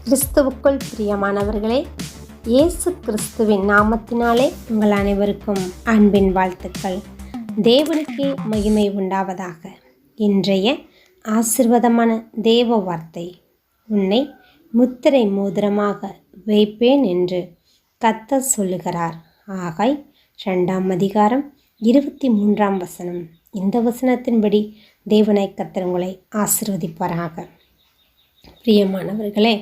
கிறிஸ்துவுக்குள் பிரியமானவர்களே, இயேசு கிறிஸ்துவின் நாமத்தினாலே உங்கள் அனைவருக்கும் அன்பின் வாழ்த்துக்கள். தேவனுக்கே மகிமை உண்டாவதாக. இன்றைய ஆசீர்வாதமான தேவ வார்த்தை, உன்னை முத்திரை மோதிரமாக வைப்பேன் என்று கர்த்தர் சொல்லுகிறார். ஆகாய் 2:23. இந்த வசனத்தின்படி தேவனாய் கர்த்தர் உங்களை ஆசீர்வதிப்பாராக. பிரியமானவர்களே,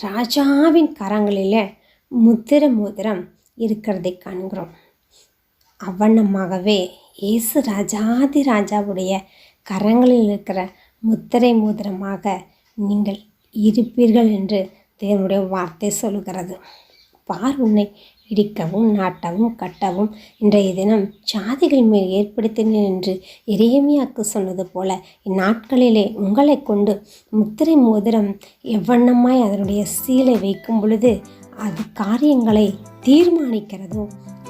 ராஜாவின் கரங்களில் முத்திரை மோதிரம் இருக்கிறதை காண்கிறோம். அவ்வண்ணமாகவே இயேசு ராஜாதி ராஜாவுடைய கரங்களில் இருக்கிற முத்திரை மோதிரமாக நீங்கள் இருப்பீர்கள் என்று தேவனுடைய வார்த்தை சொல்கிறது. பார், உன்னை இடிக்கவும் நாட்டவும் கட்டவும் இன்றைய தினம் ஜாதிகள் மேல் ஏற்படுத்தினேன் என்று எரேமியாவுக்கு சொன்னது போல இந்நாட்களிலே உங்களை கொண்டு முத்திரை மோதிரம் எவ்வண்ணமாய் அதனுடைய சீலை வைக்கும் பொழுது அது காரியங்களை தீர்மானிக்கிறதோ,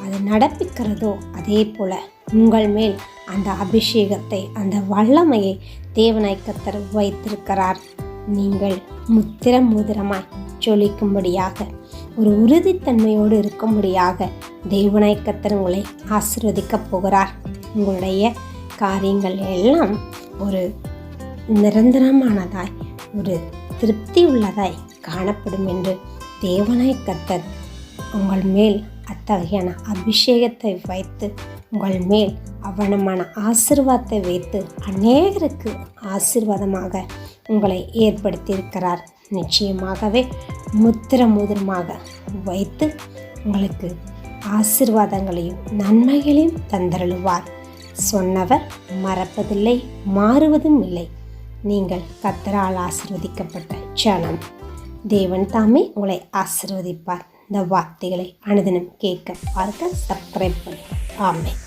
அது நடப்பிக்கிறதோ, அதே போல உங்கள் மேல் அந்த அபிஷேகத்தை, அந்த வல்லமையை தேவனாய் கர்த்தர் வைத்திருக்கிறார். நீங்கள் முத்திரை மோதிரமாய் ஜொலிக்கும்படியாக, ஒரு உறுதித்தன்மையோடு இருக்கும்படியாக தேவனாய் கர்த்தர் உங்களை ஆசீர்வதிக்கப் போகிறார். உங்களுடைய காரியங்கள் எல்லாம் ஒரு நிரந்தரமானதாய், ஒரு திருப்தி உள்ளதாய் காணப்படும் என்று தேவனாய் கர்த்தர் உங்கள் மேல் அத்தகையான அபிஷேகத்தை வைத்து, உங்கள் மேல் அவ்வளமான ஆசீர்வாதத்தை வைத்து அநேகருக்கு ஆசீர்வாதமாக உங்களை ஏற்படுத்தியிருக்கிறார். நிச்சயமாகவே முத்திரை மோதிரமாக வைத்து உங்களுக்கு ஆசீர்வாதங்களையும் நன்மைகளையும் தந்தருளுவார். சொன்னவர் மறப்பதில்லை, மாறுவதும் இல்லை. நீங்கள் கர்த்தரால் ஆசீர்வதிக்கப்பட்ட ஜனம். தேவன் தாமே உங்களை ஆசீர்வதிப்பார். இந்த வார்த்தைகளை அனுதினம் கேட்க பார்க்க சப்ஸ்கிரைப் பண்ணுங்கள். ஆமென்.